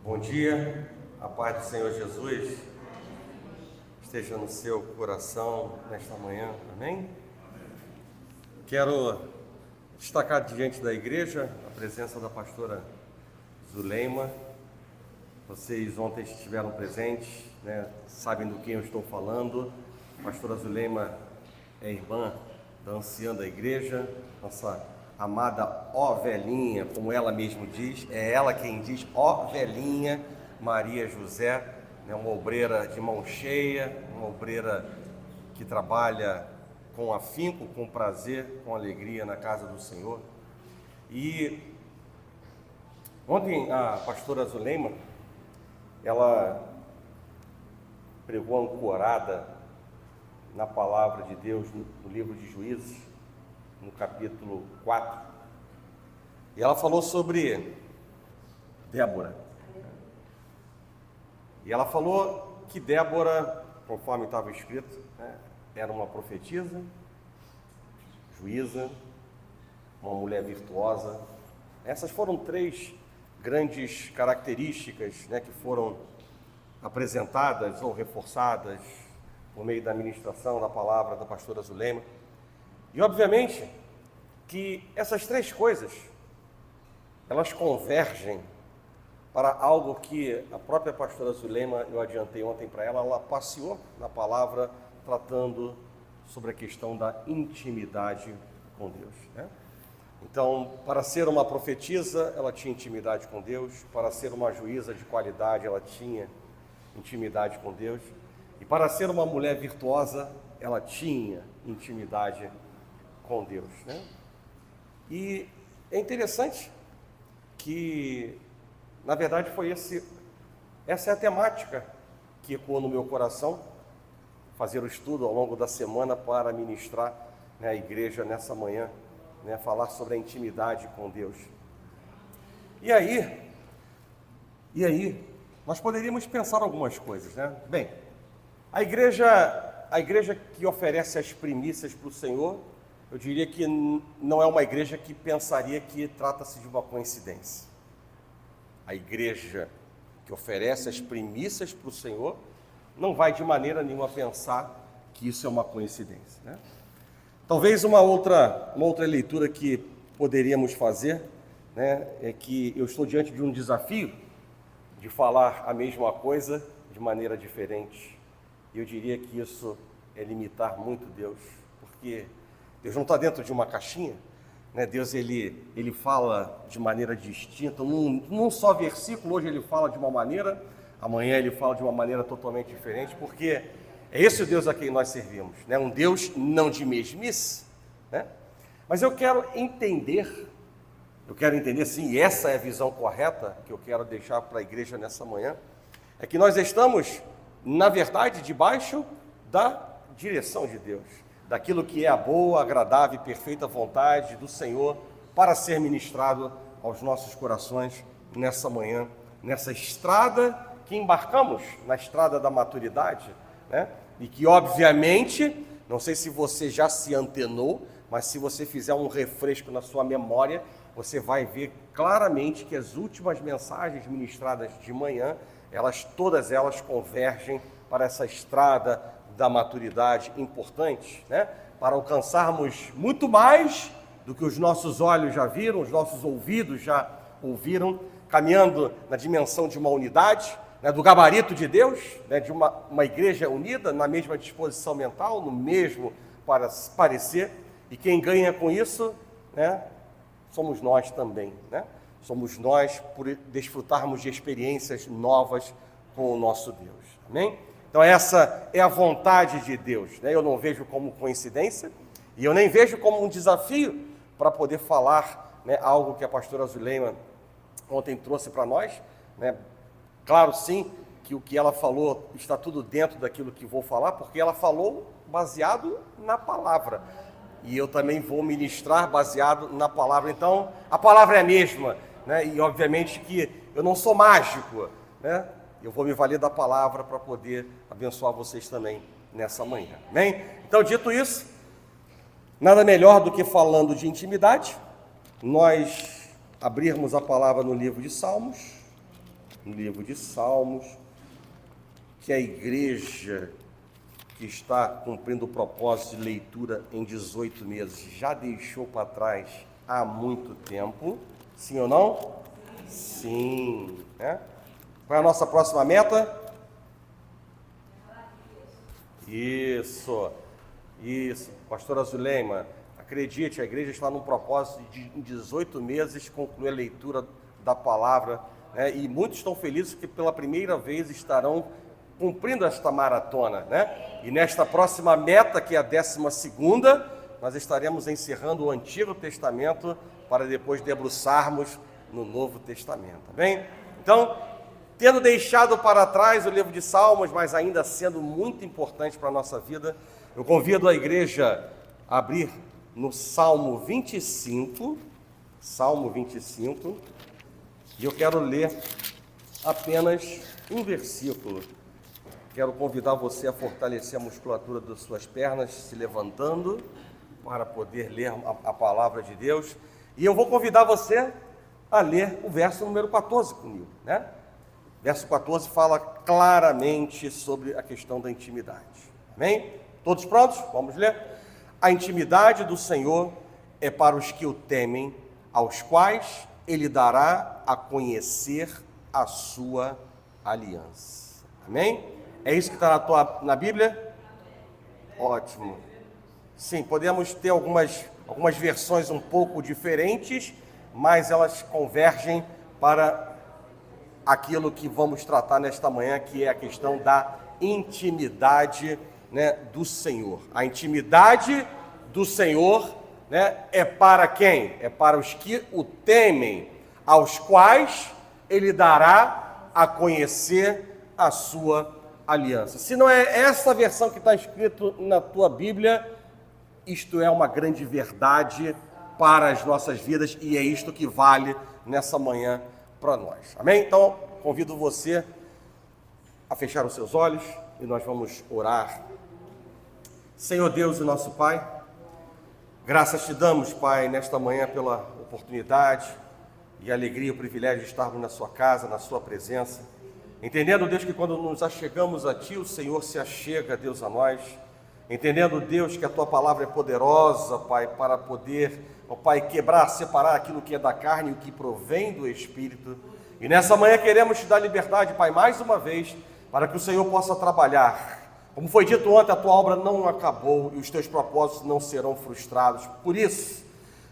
Bom dia, a paz do Senhor Jesus esteja no seu coração nesta manhã, amém? Quero destacar diante da igreja a presença da pastora Zuleima. Vocês ontem estiveram presentes, sabem do que eu estou falando. A pastora Zuleima é irmã da anciã da igreja, nossa amada velhinha, como ela mesmo diz, é ela quem diz velhinha, Maria José, uma obreira de mão cheia, uma obreira que trabalha com afinco, com prazer, com alegria na casa do Senhor. E ontem a pastora Zuleima, ela pregou ancorada na palavra de Deus no livro de Juízes, no capítulo 4, e ela falou sobre Débora. E ela falou que Débora, conforme estava escrito, era uma profetisa, juíza, uma mulher virtuosa. Essas foram três grandes características, que foram apresentadas ou reforçadas por meio da ministração da palavra da pastora Zuleima. E obviamente que essas três coisas, elas convergem para algo que a própria pastora Zuleima, eu adiantei ontem para ela passeou na palavra tratando sobre a questão da intimidade com Deus, Então, para ser uma profetisa, ela tinha intimidade com Deus. Para ser uma juíza de qualidade, ela tinha intimidade com Deus. E para ser uma mulher virtuosa, ela tinha intimidade com Deus, E é interessante que, na verdade, essa é a temática que ecoou no meu coração, fazer o estudo ao longo da semana para ministrar a igreja nessa manhã, falar sobre a intimidade com Deus. E aí, nós poderíamos pensar algumas coisas, Bem, a igreja que oferece as primícias para o Senhor, eu diria que não é uma igreja que pensaria que trata-se de uma coincidência. A igreja que oferece as primícias para o Senhor não vai de maneira nenhuma pensar que isso é uma coincidência, Talvez uma outra leitura que poderíamos fazer, é que eu estou diante de um desafio de falar a mesma coisa de maneira diferente. E eu diria que isso é limitar muito Deus, porque Deus não está dentro de uma caixinha, Deus ele fala de maneira distinta, num só versículo. Hoje ele fala de uma maneira, amanhã ele fala de uma maneira totalmente diferente, porque é esse o Deus a quem nós servimos, um Deus não de mesmice, Mas eu quero entender sim, e essa é a visão correta que eu quero deixar para a igreja nessa manhã, é que nós estamos, na verdade, debaixo da direção de Deus, daquilo que é a boa, agradável e perfeita vontade do Senhor para ser ministrado aos nossos corações nessa manhã, nessa estrada que embarcamos, na estrada da maturidade, E que, obviamente, não sei se você já se antenou, mas se você fizer um refresco na sua memória, você vai ver claramente que as últimas mensagens ministradas de manhã, todas elas convergem para essa estrada da maturidade importante, Para alcançarmos muito mais do que os nossos olhos já viram, os nossos ouvidos já ouviram, caminhando na dimensão de uma unidade, do gabarito de Deus, de uma igreja unida, na mesma disposição mental, no mesmo parecer, e quem ganha com isso, somos nós também, Somos nós por desfrutarmos de experiências novas com o nosso Deus, amém? Então essa é a vontade de Deus, Eu não vejo como coincidência, e eu nem vejo como um desafio para poder falar, algo que a pastora Zuleima ontem trouxe para nós, Claro, sim, que o que ela falou está tudo dentro daquilo que vou falar, porque ela falou baseado na palavra. E eu também vou ministrar baseado na palavra. Então, a palavra é a mesma, E obviamente que eu não sou mágico, Eu vou me valer da palavra para poder abençoar vocês também nessa manhã, amém? Então, dito isso, nada melhor do que falando de intimidade, nós abrirmos a palavra no livro de Salmos, no livro de Salmos, que a igreja que está cumprindo o propósito de leitura em 18 meses já deixou para trás há muito tempo. Sim ou não? Sim. Né? Qual é a nossa próxima meta? Isso. Pastora Zuleima, acredite, a igreja está num propósito de, em 18 meses, concluir a leitura da palavra, né? E muitos estão felizes que pela primeira vez estarão cumprindo esta maratona, né? E nesta próxima meta, que é a 12ª, nós estaremos encerrando o Antigo Testamento para depois debruçarmos no Novo Testamento, tá bem? Então, tendo deixado para trás o livro de Salmos, mas ainda sendo muito importante para a nossa vida, eu convido a igreja a abrir no Salmo 25, e eu quero ler apenas um versículo. Quero convidar você a fortalecer a musculatura das suas pernas, se levantando, para poder ler a palavra de Deus. E eu vou convidar você a ler o verso número 14 comigo, né? Verso 14 fala claramente sobre a questão da intimidade. Amém? Todos prontos? Vamos ler? A intimidade do Senhor é para os que o temem, aos quais Ele dará a conhecer a sua aliança. Amém? É isso que está na Bíblia? Ótimo. Sim, podemos ter algumas versões um pouco diferentes, mas elas convergem para aquilo que vamos tratar nesta manhã, que é a questão da intimidade, né, do Senhor. A intimidade do Senhor, né, é para quem? É para os que o temem, aos quais Ele dará a conhecer a sua aliança. Se não é essa versão que está escrito na tua Bíblia, isto é uma grande verdade para as nossas vidas e é isto que vale nessa manhã para nós. Amém? Então, convido você a fechar os seus olhos e nós vamos orar. Senhor Deus e nosso Pai, graças te damos, Pai, nesta manhã pela oportunidade e alegria e o privilégio de estarmos na sua casa, na sua presença. Entendendo, Deus, que quando nos achegamos a Ti, o Senhor se achega, Deus, a nós. Entendendo, Deus, que a Tua palavra é poderosa, Pai, para poder, ó Pai, quebrar, separar aquilo que é da carne e o que provém do Espírito. E nessa manhã queremos Te dar liberdade, Pai, mais uma vez, para que o Senhor possa trabalhar. Como foi dito ontem, a Tua obra não acabou e os Teus propósitos não serão frustrados. Por isso,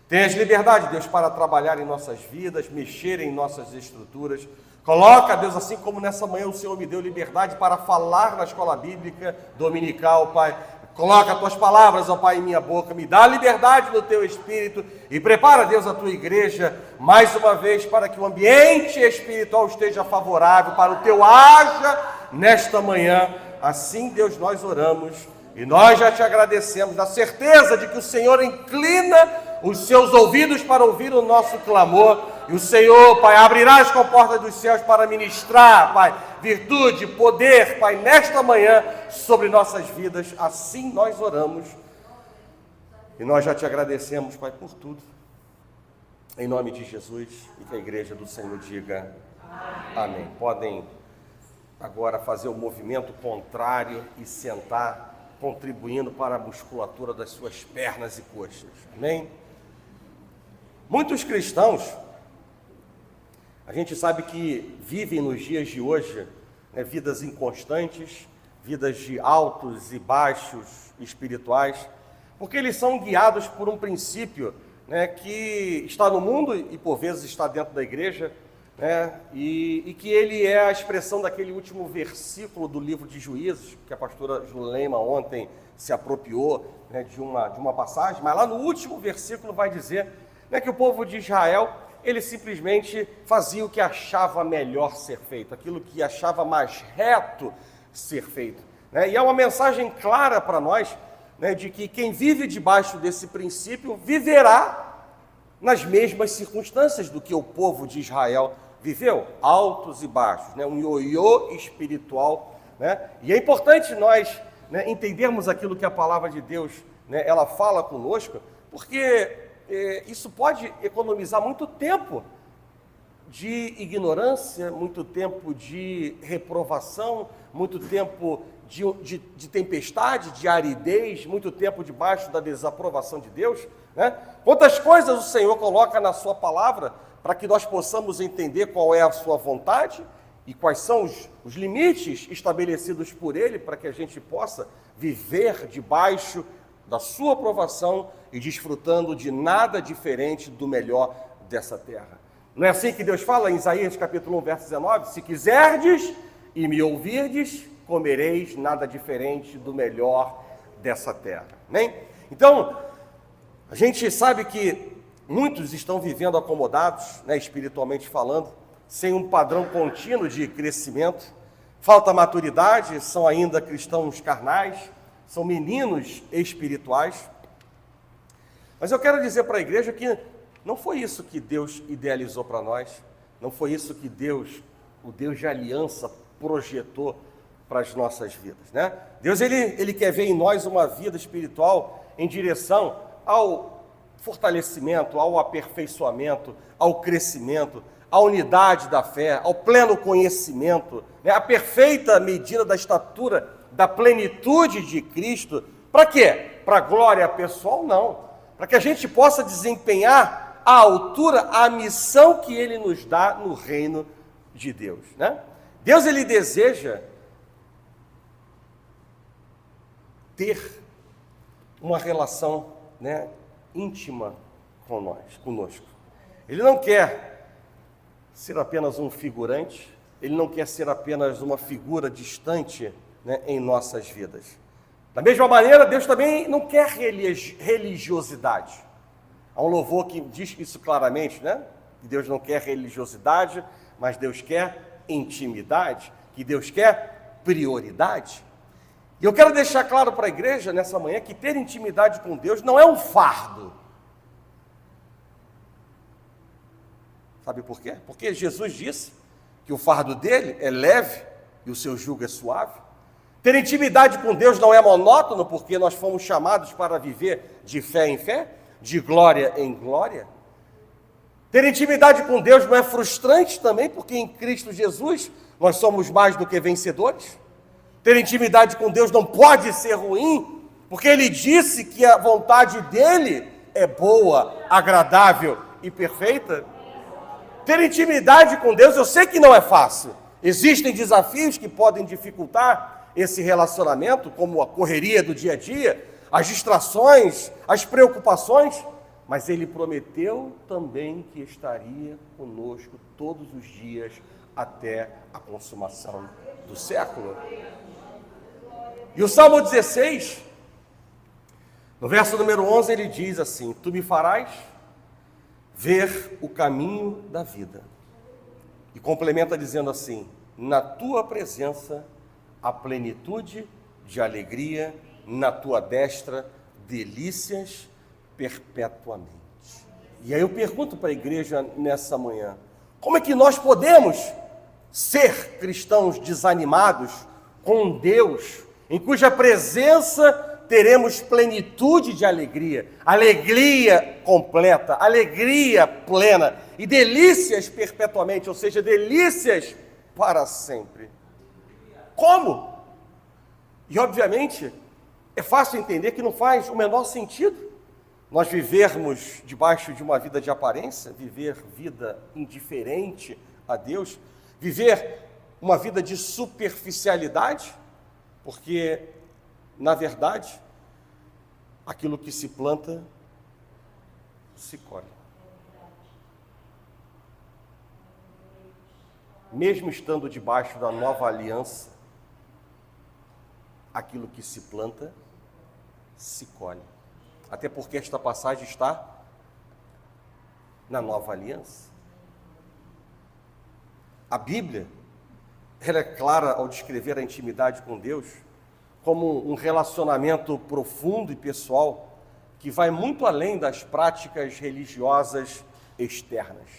tenhas liberdade, Deus, para trabalhar em nossas vidas, mexer em nossas estruturas. Coloca, Deus, assim como nessa manhã o Senhor me deu liberdade para falar na escola bíblica dominical, Pai. Coloca as Tuas palavras, ó Pai, em minha boca. Me dá liberdade no Teu Espírito e prepara, Deus, a Tua igreja mais uma vez para que o ambiente espiritual esteja favorável, para o Teu haja nesta manhã. Assim, Deus, nós oramos e nós já Te agradecemos, na certeza de que o Senhor inclina os Seus ouvidos para ouvir o nosso clamor. E o Senhor, Pai, abrirá as comportas dos céus para ministrar, Pai, virtude, poder, Pai, nesta manhã sobre nossas vidas. Assim nós oramos. E nós já Te agradecemos, Pai, por tudo. Em nome de Jesus, e que a igreja do Senhor diga amém. Podem agora fazer o movimento contrário e sentar, contribuindo para a musculatura das suas pernas e coxas. Amém? Muitos cristãos, a gente sabe que vivem nos dias de hoje, né, vidas inconstantes, vidas de altos e baixos espirituais, porque eles são guiados por um princípio, né, que está no mundo e por vezes está dentro da igreja, né, e que ele é a expressão daquele último versículo do livro de Juízes, que a pastora Zuleima ontem se apropriou, né, de uma passagem, mas lá no último versículo vai dizer, né, que o povo de Israel, ele simplesmente fazia o que achava melhor ser feito, aquilo que achava mais reto ser feito, né? E é uma mensagem clara para nós, né, de que quem vive debaixo desse princípio viverá nas mesmas circunstâncias do que o povo de Israel viveu, altos e baixos, né, um ioiô espiritual, né? E é importante nós, né, entendermos aquilo que a palavra de Deus, né, ela fala conosco, porque isso pode economizar muito tempo de ignorância, muito tempo de reprovação, muito tempo de tempestade, de aridez, muito tempo debaixo da desaprovação de Deus, né? Quantas coisas o Senhor coloca na sua palavra para que nós possamos entender qual é a sua vontade e quais são os limites estabelecidos por Ele para que a gente possa viver debaixo da sua aprovação e desfrutando de nada diferente do melhor dessa terra. Não é assim que Deus fala em Isaías capítulo 1, verso 19? Se quiserdes e me ouvirdes, comereis nada diferente do melhor dessa terra. Amém? Então, a gente sabe que muitos estão vivendo acomodados, né, espiritualmente falando, sem um padrão contínuo de crescimento, falta maturidade, são ainda cristãos carnais, são meninos espirituais. Mas eu quero dizer para a igreja que não foi isso que Deus idealizou para nós, não foi isso que Deus, o Deus de aliança, projetou para as nossas vidas, né? Deus, ele quer ver em nós uma vida espiritual em direção ao fortalecimento, ao aperfeiçoamento, ao crescimento, à unidade da fé, ao pleno conhecimento, né? A perfeita medida da estatura, da plenitude de Cristo. Para quê? Para a glória pessoal? Não. Para que a gente possa desempenhar à altura a missão que Ele nos dá no reino de Deus, né? Deus, Ele deseja ter uma relação, né, íntima conosco. Ele não quer ser apenas um figurante, Ele não quer ser apenas uma figura distante, né, em nossas vidas. Da mesma maneira, Deus também não quer religiosidade. Há um louvor que diz isso claramente, né? Que Deus não quer religiosidade, mas Deus quer intimidade, que Deus quer prioridade. E eu quero deixar claro para a igreja nessa manhã que ter intimidade com Deus não é um fardo. Sabe por quê? Porque Jesus disse que o fardo dele é leve e o seu jugo é suave. Ter intimidade com Deus não é monótono, porque nós fomos chamados para viver de fé em fé, de glória em glória. Ter intimidade com Deus não é frustrante também, porque em Cristo Jesus nós somos mais do que vencedores. Ter intimidade com Deus não pode ser ruim, porque Ele disse que a vontade dEle é boa, agradável e perfeita. Ter intimidade com Deus, eu sei que não é fácil. Existem desafios que podem dificultar esse relacionamento, como a correria do dia a dia, as distrações, as preocupações, mas Ele prometeu também que estaria conosco todos os dias até a consumação do século. E o Salmo 16, no verso número 11, ele diz assim: Tu me farás ver o caminho da vida. E complementa dizendo assim: Na tua presença a plenitude de alegria, na tua destra delícias perpetuamente. E aí eu pergunto para a igreja nessa manhã: como é que nós podemos ser cristãos desanimados com Deus, em cuja presença teremos plenitude de alegria, alegria completa, alegria plena e delícias perpetuamente, ou seja, delícias para sempre? Como? E obviamente é fácil entender que não faz o menor sentido nós vivermos debaixo de uma vida de aparência, viver vida indiferente a Deus, viver uma vida de superficialidade, porque, na verdade, aquilo que se planta, se colhe. Mesmo estando debaixo da nova aliança, aquilo que se planta, se colhe. Até porque esta passagem está na nova aliança. A Bíblia, ela é clara ao descrever a intimidade com Deus como um relacionamento profundo e pessoal que vai muito além das práticas religiosas externas.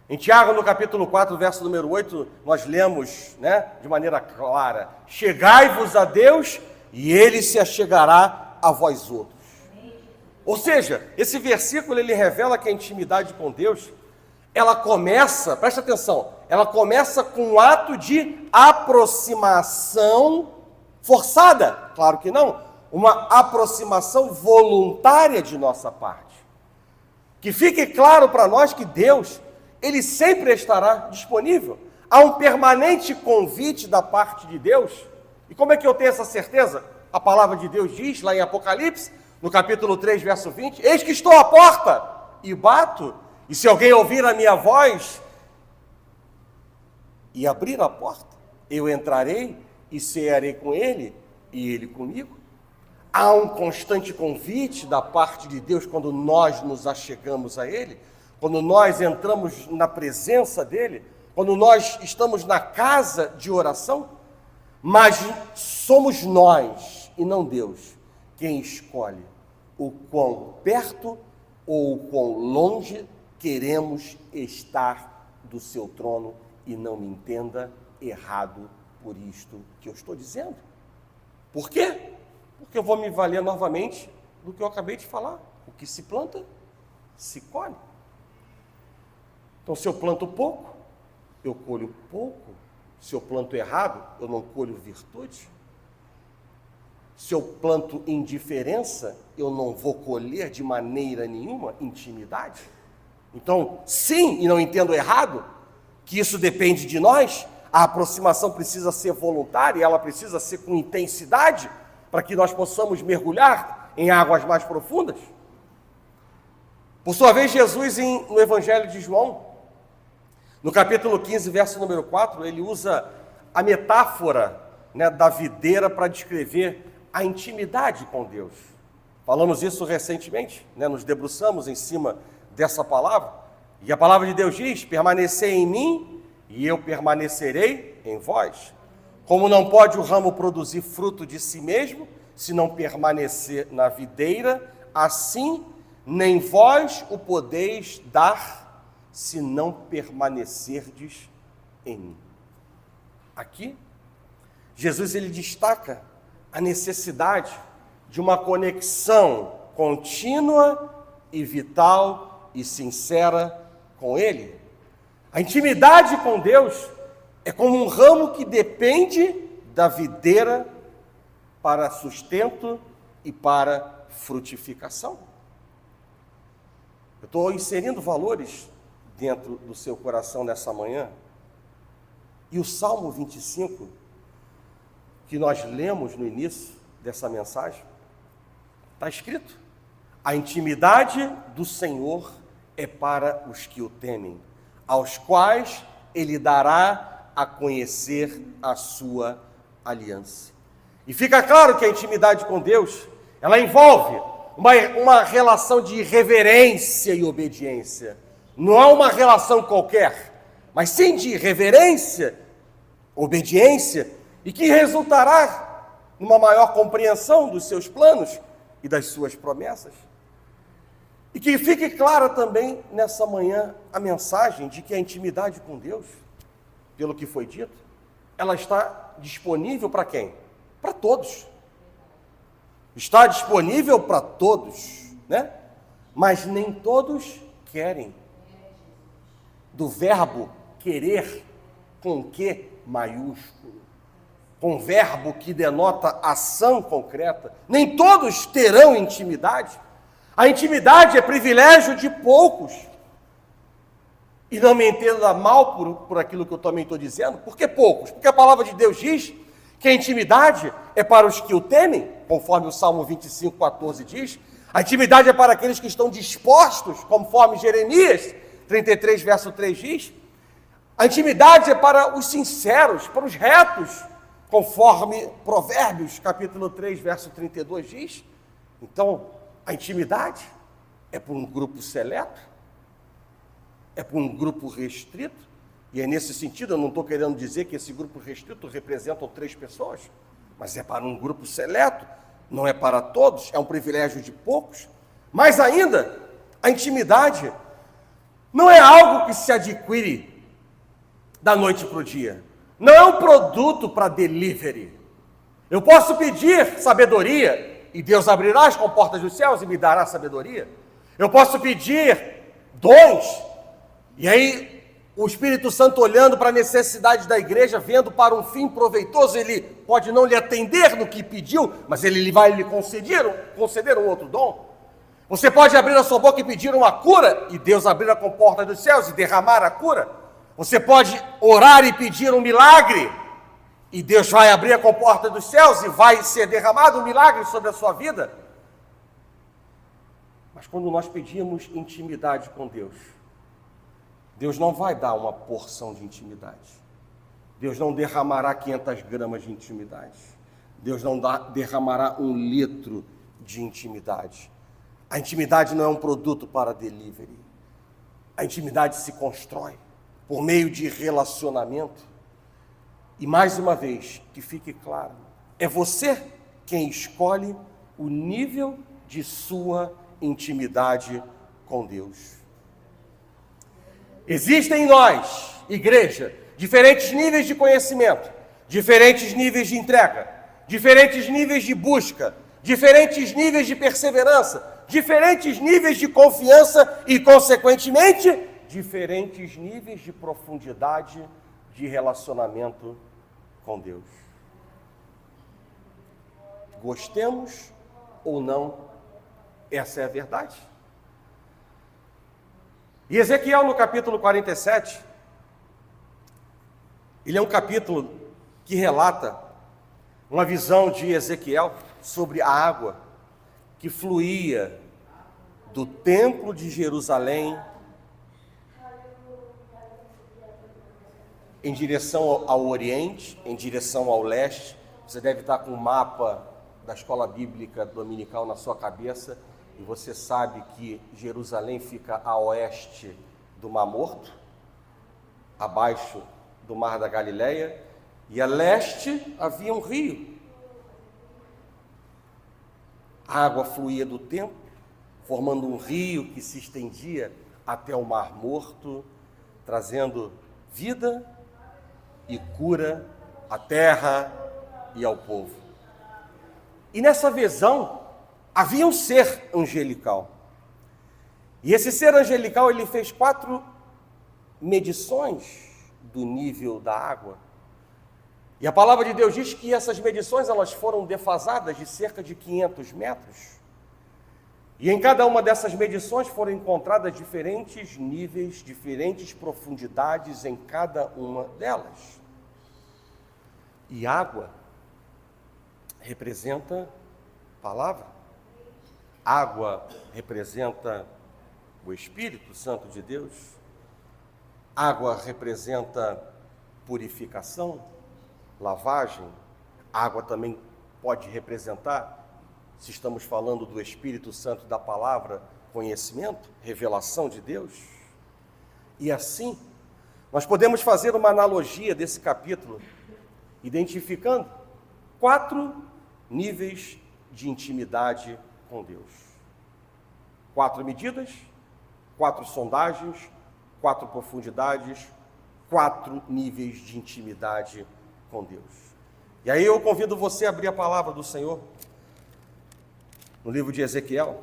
Em Tiago, no capítulo 4, verso número 8, nós lemos, né, de maneira clara: Chegai-vos a Deus e Ele se achegará a vós outros. Ou seja, esse versículo ele revela que a intimidade com Deus ela começa, presta atenção, ela começa com um ato de aproximação forçada. Claro que não, uma aproximação voluntária de nossa parte. Que fique claro para nós que Deus, Ele sempre estará disponível. Há um permanente convite da parte de Deus. E como é que eu tenho essa certeza? A palavra de Deus diz, lá em Apocalipse, no capítulo 3, verso 20, eis que estou à porta e bato, e se alguém ouvir a minha voz e abrir a porta, eu entrarei e cearei com ele e ele comigo. Há um constante convite da parte de Deus quando nós nos achegamos a Ele, quando nós entramos na presença dEle, quando nós estamos na casa de oração, mas somos nós e não Deus quem escolhe o quão perto ou o quão longe queremos estar do seu trono, e não me entenda errado por isto que eu estou dizendo. Por quê? Porque eu vou me valer novamente do que eu acabei de falar. O que se planta, se colhe. Então, se eu planto pouco, eu colho pouco. Se eu planto errado, eu não colho virtude. Se eu planto indiferença, eu não vou colher de maneira nenhuma intimidade. Então, sim, e não entendo errado, que isso depende de nós, a aproximação precisa ser voluntária, ela precisa ser com intensidade, para que nós possamos mergulhar em águas mais profundas. Por sua vez, Jesus, no Evangelho de João, no capítulo 15, verso número 4, ele usa a metáfora, da videira para descrever a intimidade com Deus. Falamos isso recentemente, nos debruçamos em cima dessa palavra, e a palavra de Deus diz, permanecei em mim, e eu permanecerei em vós. Como não pode o ramo produzir fruto de si mesmo, se não permanecer na videira, assim nem vós o podeis dar, se não permanecerdes em mim. Aqui, Jesus ele destaca a necessidade de uma conexão contínua e vital e sincera com Ele. A intimidade com Deus é como um ramo que depende da videira para sustento e para frutificação. Eu estou inserindo valores dentro do seu coração nessa manhã. E o Salmo 25, que nós lemos no início dessa mensagem, está escrito: a intimidade do Senhor é para os que o temem, aos quais Ele dará a conhecer a sua aliança. E fica claro que a intimidade com Deus, ela envolve uma relação de reverência e obediência. Não é uma relação qualquer, mas sim de reverência, obediência, e que resultará numa maior compreensão dos seus planos e das suas promessas. E que fique clara também nessa manhã a mensagem de que a intimidade com Deus, pelo que foi dito, ela está disponível para quem? Para todos. Está disponível para todos, Mas nem todos querem. Do verbo querer com Q maiúsculo, com verbo que denota ação concreta. Nem todos terão intimidade. A intimidade é privilégio de poucos. E não me entenda mal por aquilo que eu também estou dizendo. Por que poucos? Porque a palavra de Deus diz que a intimidade é para os que o temem, conforme o Salmo 25, 14 diz. A intimidade é para aqueles que estão dispostos, conforme Jeremias 33, verso 3 diz. A intimidade é para os sinceros, para os retos, conforme Provérbios, capítulo 3, verso 32 diz. Então, a intimidade é para um grupo seleto, é para um grupo restrito, e é nesse sentido, eu não estou querendo dizer que esse grupo restrito representa 3 pessoas, mas é para um grupo seleto, não é para todos, é um privilégio de poucos. Mais ainda, a intimidade não é algo que se adquire da noite para o dia, não é um produto para delivery. Eu posso pedir sabedoria, e Deus abrirá as comportas dos céus e me dará sabedoria. Eu posso pedir dons, E aí, o Espírito Santo olhando para a necessidade da igreja, vendo para um fim proveitoso, ele pode não lhe atender no que pediu, mas ele vai lhe conceder um outro dom. Você pode abrir a sua boca e pedir uma cura, e Deus abrir a comporta dos céus e derramar a cura. Você pode orar e pedir um milagre, e Deus vai abrir a comporta dos céus e vai ser derramado um milagre sobre a sua vida. Mas quando nós pedimos intimidade com Deus, Deus não vai dar uma porção de intimidade. Deus não derramará 500 gramas de intimidade. Deus não derramará 1 litro de intimidade. A intimidade não é um produto para delivery. A intimidade se constrói por meio de relacionamento. E mais uma vez, que fique claro, é você quem escolhe o nível de sua intimidade com Deus. Existem em nós, igreja, diferentes níveis de conhecimento, diferentes níveis de entrega, diferentes níveis de busca, diferentes níveis de perseverança, diferentes níveis de confiança e, consequentemente, diferentes níveis de profundidade de relacionamento com Deus. Gostemos ou não, essa é a verdade. E Ezequiel, no capítulo 47, ele é um capítulo que relata uma visão de Ezequiel sobre a água que fluía do templo de Jerusalém em direção ao oriente, em direção ao leste. Você deve estar com o mapa da escola bíblica dominical na sua cabeça, e você sabe que Jerusalém fica a oeste do Mar Morto, abaixo do Mar da Galileia, e a leste havia um rio. A água fluía do templo, formando um rio que se estendia até o Mar Morto, trazendo vida e cura à terra e ao povo. E nessa visão havia um ser angelical. E esse ser angelical, ele fez 4 medições do nível da água. E a palavra de Deus diz que essas medições, elas foram defasadas de cerca de 500 metros. E em cada uma dessas medições foram encontradas diferentes níveis, diferentes profundidades em cada uma delas. E água representa palavra. Água representa o Espírito Santo de Deus. Água representa purificação, lavagem. Água também pode representar, se estamos falando do Espírito Santo da palavra, conhecimento, revelação de Deus. E assim, nós podemos fazer uma analogia desse capítulo, identificando 4 níveis de intimidade com Deus. 4 medidas, 4 sondagens, 4 profundidades, 4 níveis de intimidade com Deus. E aí eu convido você a abrir a palavra do Senhor no livro de Ezequiel,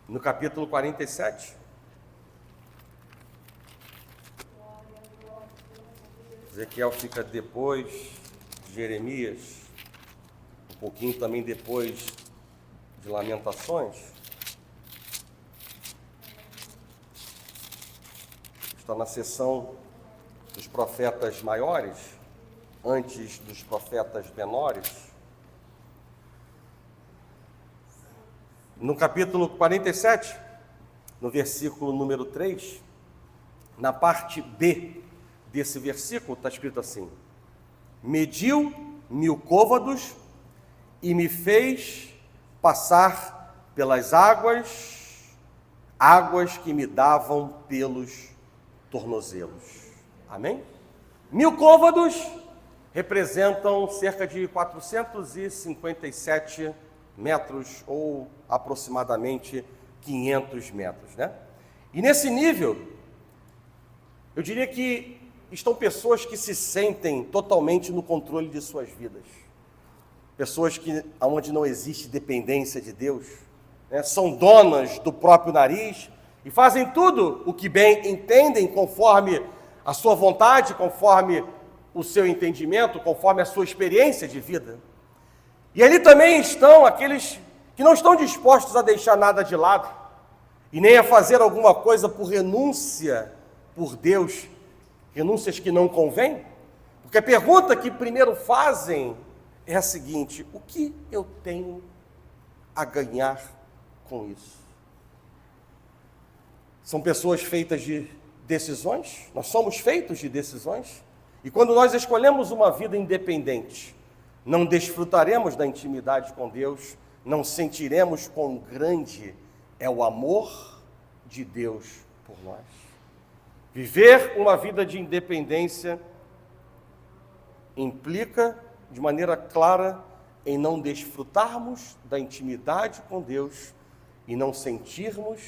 no capítulo 47. Ezequiel fica depois de Jeremias, um pouquinho também depois de Lamentações. Está na seção dos profetas maiores, antes dos profetas menores. No capítulo 47, no versículo número 3, na parte B desse versículo, está escrito assim: mediu 1000 côvados e me fez passar pelas águas que me davam pelos tornozelos. Amém? 1000 côvados representam cerca de 457 metros, ou aproximadamente 500 metros, né? E nesse nível, eu diria que estão pessoas que se sentem totalmente no controle de suas vidas. Pessoas onde não existe dependência de Deus, né? São donas do próprio nariz, e fazem tudo o que bem entendem, conforme a sua vontade, conforme o seu entendimento, conforme a sua experiência de vida. E ali também estão aqueles que não estão dispostos a deixar nada de lado, e nem a fazer alguma coisa por renúncia por Deus, renúncias que não convêm. Porque a pergunta que primeiro fazem é a seguinte: o que eu tenho a ganhar com isso? São pessoas feitas de decisões, nós somos feitos de decisões, e quando nós escolhemos uma vida independente, não desfrutaremos da intimidade com Deus, não sentiremos quão grande é o amor de Deus por nós. Viver uma vida de independência implica, de maneira clara, em não desfrutarmos da intimidade com Deus e não sentirmos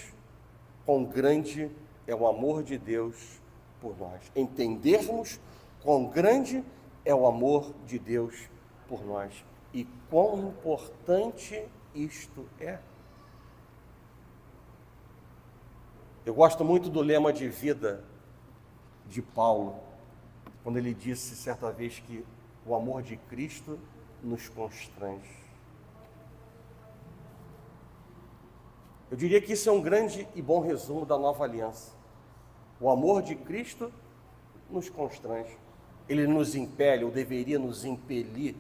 quão grande é o amor de Deus por nós. Entendermos quão grande é o amor de Deus por nós e quão importante isto é. Eu gosto muito do lema de vida de Paulo, quando ele disse certa vez que o amor de Cristo nos constrange. Eu diria que isso é um grande e bom resumo da nova aliança. O amor de Cristo nos constrange. Ele nos impele, ou deveria nos impelir,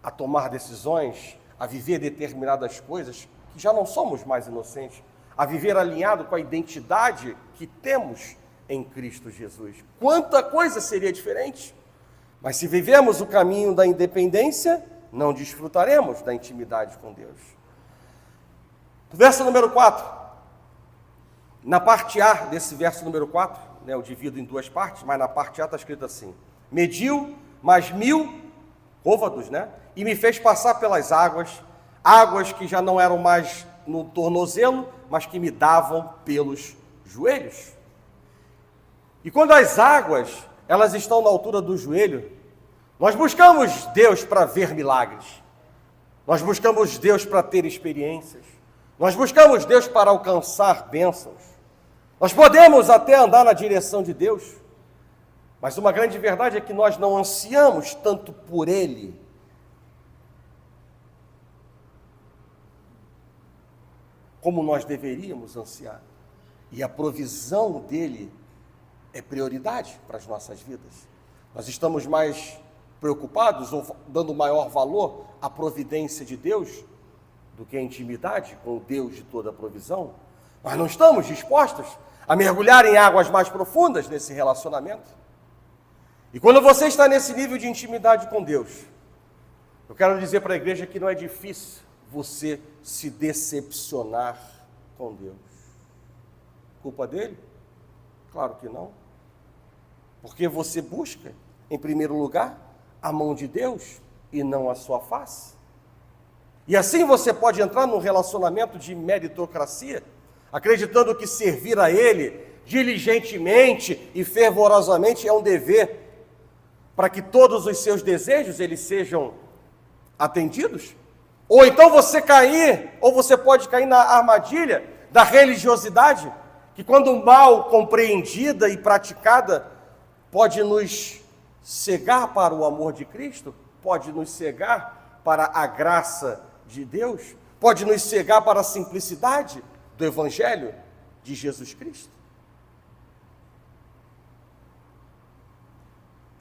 a tomar decisões, a viver determinadas coisas que já não somos mais inocentes, a viver alinhado com a identidade que temos em Cristo Jesus. Quanta coisa seria diferente! Mas se vivemos o caminho da independência, não desfrutaremos da intimidade com Deus. Verso número 4. Na parte A desse verso número 4, eu divido em duas partes, mas na parte A está escrito assim: mediu mais 1000 côvados, e me fez passar pelas águas, águas que já não eram mais no tornozelo, mas que me davam pelos joelhos. E quando as águas, elas estão na altura do joelho, nós buscamos Deus para ver milagres, nós buscamos Deus para ter experiências, nós buscamos Deus para alcançar bênçãos, nós podemos até andar na direção de Deus, mas uma grande verdade é que nós não ansiamos tanto por Ele, como nós deveríamos ansiar, e a provisão dEle é prioridade para as nossas vidas. Nós estamos mais preocupados ou dando maior valor à providência de Deus do que a intimidade com o Deus de toda a provisão. Nós não estamos dispostos a mergulhar em águas mais profundas nesse relacionamento. E quando você está nesse nível de intimidade com Deus, eu quero dizer para a igreja que não é difícil você se decepcionar com Deus. Culpa dele? Claro que não. Porque você busca, em primeiro lugar, a mão de Deus e não a sua face. E assim você pode entrar num relacionamento de meritocracia, acreditando que servir a Ele diligentemente e fervorosamente é um dever, para que todos os seus desejos eles sejam atendidos. Ou então você pode cair na armadilha da religiosidade, que quando mal compreendida e praticada, pode nos cegar para o amor de Cristo, pode nos cegar para a graça de Deus, pode nos cegar para a simplicidade do Evangelho de Jesus Cristo.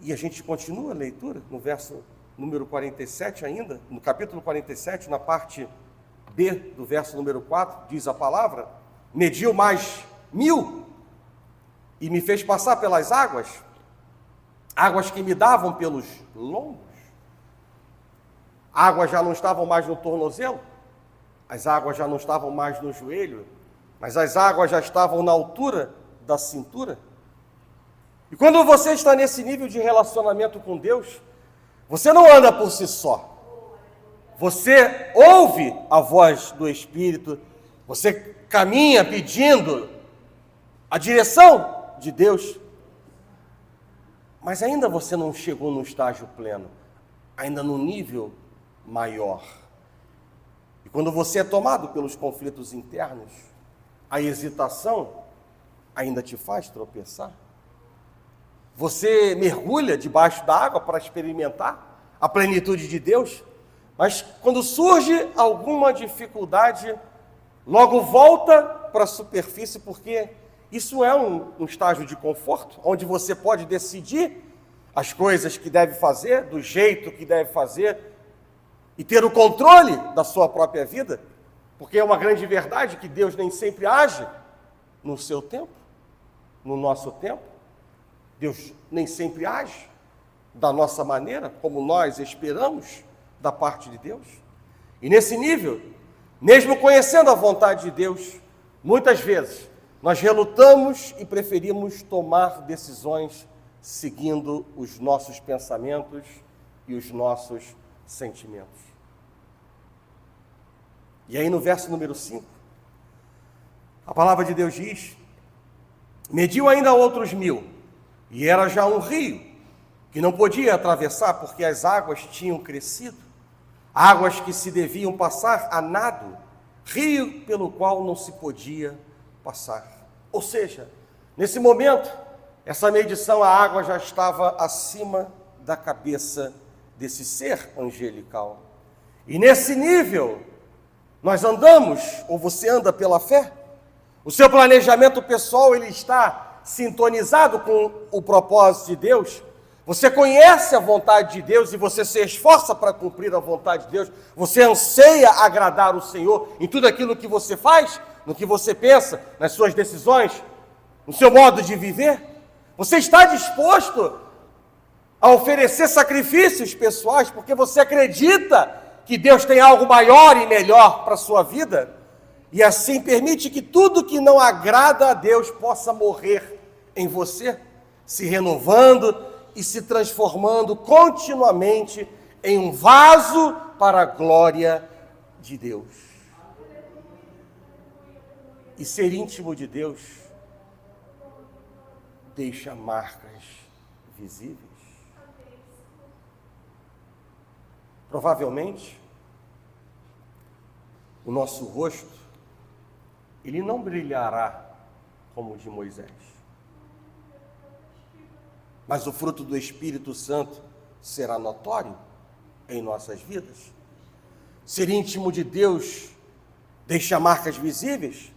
E a gente continua a leitura no verso número 47 ainda, no capítulo 47, na parte B do verso número 4, diz a palavra: mediu mais 1000 e me fez passar pelas águas, águas que me davam pelos lombos. Águas já não estavam mais no tornozelo, as águas já não estavam mais no joelho, mas as águas já estavam na altura da cintura. E quando você está nesse nível de relacionamento com Deus, você não anda por si só. Você ouve a voz do Espírito, você caminha pedindo a direção de Deus, mas ainda você não chegou no estágio pleno, ainda no nível maior. E quando você é tomado pelos conflitos internos, a hesitação ainda te faz tropeçar? Você mergulha debaixo da água para experimentar a plenitude de Deus, mas quando surge alguma dificuldade, logo volta para a superfície, porque isso é um estágio de conforto, onde você pode decidir as coisas que deve fazer, do jeito que deve fazer, e ter o controle da sua própria vida, porque é uma grande verdade que Deus nem sempre age no seu tempo, no nosso tempo. Deus nem sempre age da nossa maneira, como nós esperamos da parte de Deus. E nesse nível, mesmo conhecendo a vontade de Deus, muitas vezes nós relutamos e preferimos tomar decisões seguindo os nossos pensamentos e os nossos sentimentos. E aí no verso número 5, a palavra de Deus diz: mediu ainda outros 1000, e era já um rio, que não podia atravessar porque as águas tinham crescido, águas que se deviam passar a nado, rio pelo qual não se podia passar. Ou seja, nesse momento, essa medição, a água já estava acima da cabeça desse ser angelical. E nesse nível, nós andamos, ou você anda pela fé, o seu planejamento pessoal, ele está sintonizado com o propósito de Deus. Você conhece a vontade de Deus e você se esforça para cumprir a vontade de Deus. Você anseia agradar o Senhor em tudo aquilo que você faz, no que você pensa, nas suas decisões, no seu modo de viver. Você está disposto a oferecer sacrifícios pessoais porque você acredita que Deus tem algo maior e melhor para a sua vida, e assim permite que tudo que não agrada a Deus possa morrer em você, se renovando e se transformando continuamente em um vaso para a glória de Deus. E ser íntimo de Deus deixa marcas visíveis. Provavelmente, o nosso rosto, ele não brilhará como o de Moisés. Mas o fruto do Espírito Santo será notório em nossas vidas. Ser íntimo de Deus deixa marcas visíveis,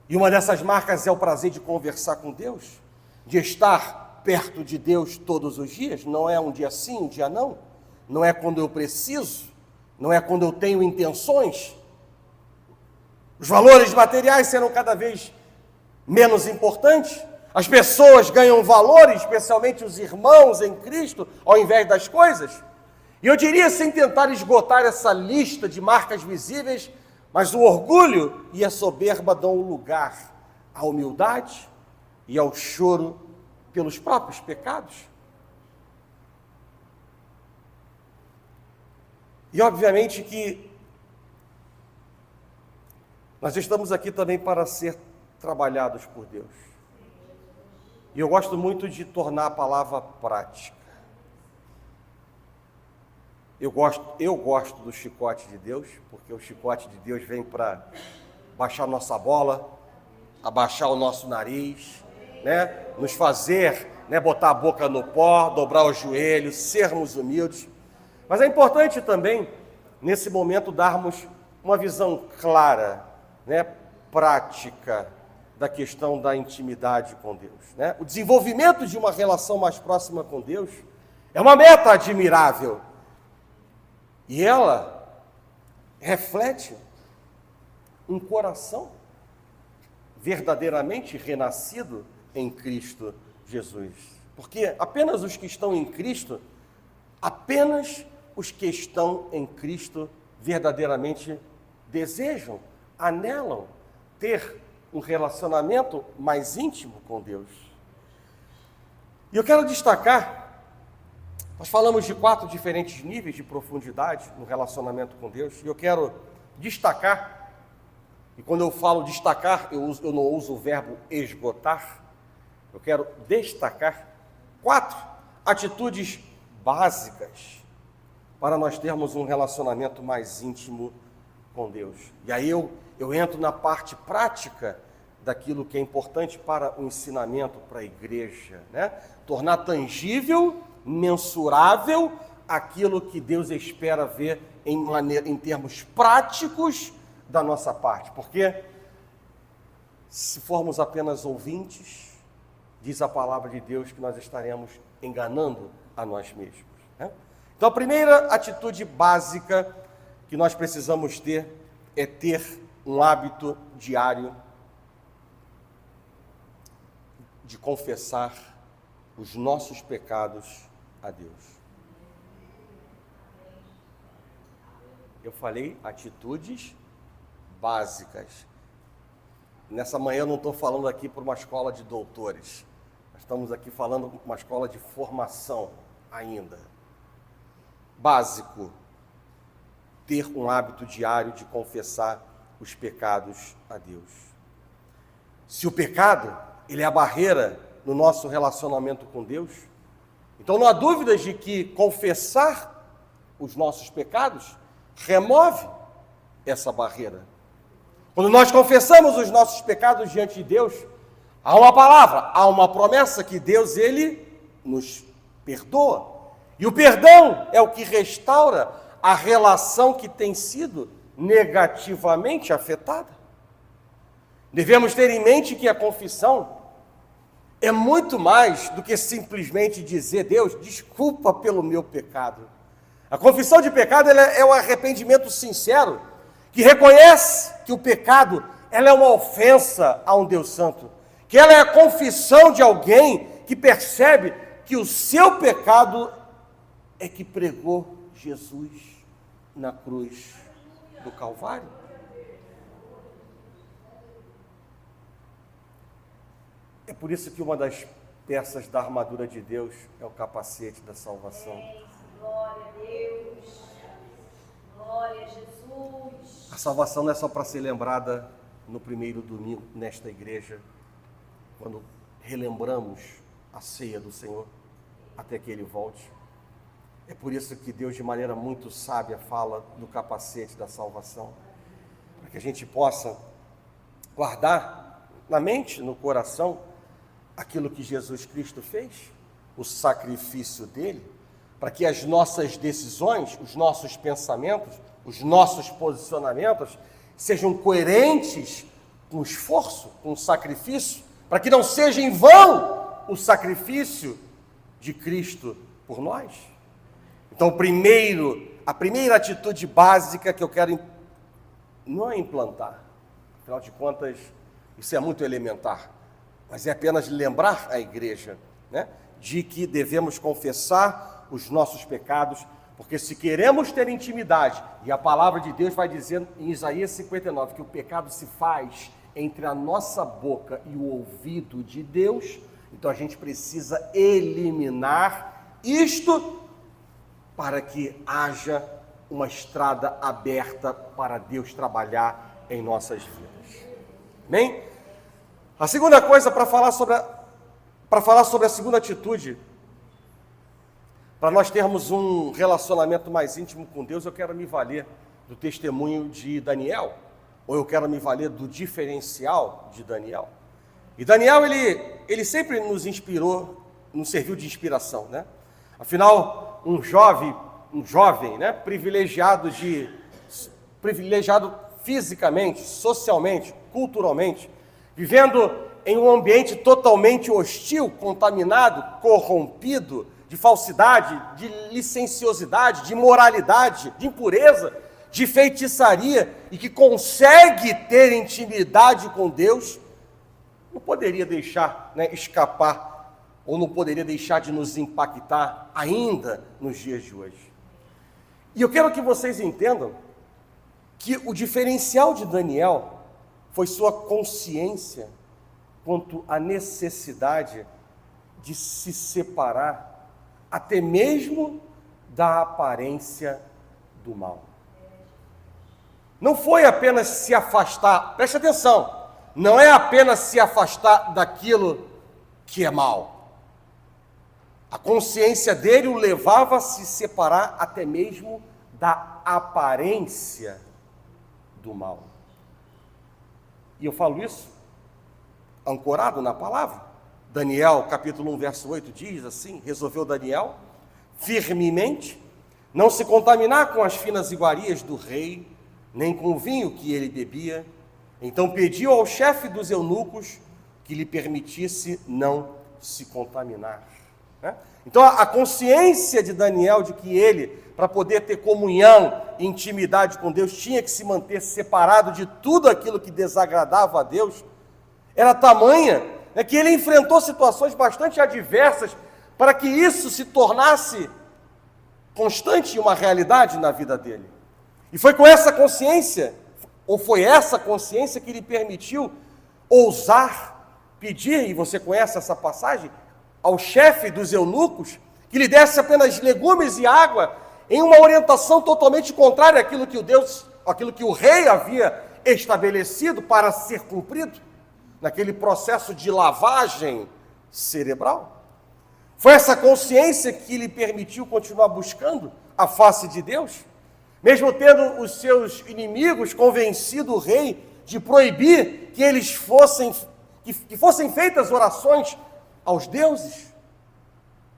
e uma dessas marcas é o prazer de conversar com Deus, de estar perto de Deus todos os dias. Não é um dia sim, um dia não. Não é quando eu preciso, não é quando eu tenho intenções. Os valores materiais serão cada vez menos importantes. As pessoas ganham valor, especialmente os irmãos em Cristo, ao invés das coisas. E eu diria, sem tentar esgotar essa lista de marcas visíveis, mas o orgulho e a soberba dão lugar à humildade e ao choro pelos próprios pecados. E obviamente que nós estamos aqui também para ser trabalhados por Deus. E eu gosto muito de tornar a palavra prática. Eu gosto do chicote de Deus, porque o chicote de Deus vem para baixar nossa bola, abaixar o nosso nariz, né? Nos fazer, né, botar a boca no pó, dobrar os joelhos, sermos humildes. Mas é importante também, nesse momento, darmos uma visão clara, né, prática da questão da intimidade com Deus, né? O desenvolvimento de uma relação mais próxima com Deus é uma meta admirável. E ela reflete um coração verdadeiramente renascido em Cristo Jesus. Porque apenas os que estão em Cristo, apenas os que estão em Cristo verdadeiramente desejam, anelam ter um relacionamento mais íntimo com Deus. E eu quero destacar, nós falamos de 4 diferentes níveis de profundidade no relacionamento com Deus, e eu quero destacar, e quando eu falo destacar, eu não uso o verbo esgotar, eu quero destacar 4 atitudes básicas para nós termos um relacionamento mais íntimo com Deus. E aí eu entro na parte prática daquilo que é importante para o ensinamento, para a igreja, né? Tornar tangível, mensurável, aquilo que Deus espera ver em termos práticos da nossa parte. Porque se formos apenas ouvintes, diz a palavra de Deus que nós estaremos enganando a nós mesmos, né? Então a primeira atitude básica que nós precisamos ter é ter um hábito diário de confessar os nossos pecados a Deus. Eu falei atitudes básicas. Nessa manhã eu não estou falando aqui por uma escola de doutores. Nós estamos aqui falando uma escola de formação ainda. Básico. Ter um hábito diário de confessar os pecados a Deus. Se o pecado, ele é a barreira no nosso relacionamento com Deus, então não há dúvidas de que confessar os nossos pecados remove essa barreira. Quando nós confessamos os nossos pecados diante de Deus, há uma palavra, há uma promessa que Deus, ele nos perdoa. E o perdão é o que restaura a relação que tem sido negativamente afetada. Devemos ter em mente que a confissão é muito mais do que simplesmente dizer: Deus, desculpa pelo meu pecado. A confissão de pecado é o arrependimento sincero, que reconhece que o pecado ela é uma ofensa a um Deus santo, que ela é a confissão de alguém que percebe que o seu pecado é que pregou Jesus na cruz do Calvário. É por isso que uma das peças da armadura de Deus é o capacete da salvação. Glória a Deus, glória a Jesus. A salvação não é só para ser lembrada no primeiro domingo nesta igreja, quando relembramos a ceia do Senhor, até que Ele volte. É por isso que Deus, de maneira muito sábia, fala do capacete da salvação, para que a gente possa guardar na mente, no coração, aquilo que Jesus Cristo fez, o sacrifício dele, para que as nossas decisões, os nossos pensamentos, os nossos posicionamentos sejam coerentes com o esforço, com o sacrifício, para que não seja em vão o sacrifício de Cristo por nós. Então, a primeira atitude básica que eu quero não é implantar, afinal de contas, isso é muito elementar, mas é apenas lembrar a igreja, né, de que devemos confessar os nossos pecados, porque se queremos ter intimidade, e a palavra de Deus vai dizer em Isaías 59, que o pecado se faz entre a nossa boca e o ouvido de Deus, então a gente precisa eliminar isto para que haja uma estrada aberta para Deus trabalhar em nossas vidas. Amém? A segunda coisa para falar sobre a segunda atitude, para nós termos um relacionamento mais íntimo com Deus, eu quero me valer do testemunho de Daniel, ou eu quero me valer do diferencial de Daniel. E Daniel, ele sempre nos inspirou, nos serviu de inspiração, né? Afinal, um jovem, né, privilegiado fisicamente, socialmente, culturalmente, vivendo em um ambiente totalmente hostil, contaminado, corrompido, de falsidade, de licenciosidade, de imoralidade, de impureza, de feitiçaria, e que consegue ter intimidade com Deus, não poderia deixar, né, escapar, ou não poderia deixar de nos impactar ainda nos dias de hoje. E eu quero que vocês entendam que o diferencial de Daniel foi sua consciência quanto à necessidade de se separar até mesmo da aparência do mal. Não foi apenas se afastar, preste atenção, não é apenas se afastar daquilo que é mal. A consciência dele o levava a se separar até mesmo da aparência do mal. E eu falo isso ancorado na palavra. Daniel, capítulo 1, verso 8, diz assim: resolveu Daniel, firmemente, não se contaminar com as finas iguarias do rei, nem com o vinho que ele bebia. Então pediu ao chefe dos eunucos que lhe permitisse não se contaminar. Então a consciência de Daniel de que ele, para poder ter comunhão e intimidade com Deus, tinha que se manter separado de tudo aquilo que desagradava a Deus, era tamanha, que ele enfrentou situações bastante adversas para que isso se tornasse constante e uma realidade na vida dele. E foi com essa consciência, ou foi essa consciência que lhe permitiu ousar pedir, e você conhece essa passagem, ao chefe dos eunucos, que lhe desse apenas legumes e água, em uma orientação totalmente contrária àquilo que o rei havia estabelecido para ser cumprido, naquele processo de lavagem cerebral. Foi essa consciência que lhe permitiu continuar buscando a face de Deus, mesmo tendo os seus inimigos convencido o rei de proibir que eles fossem feitas orações aos deuses,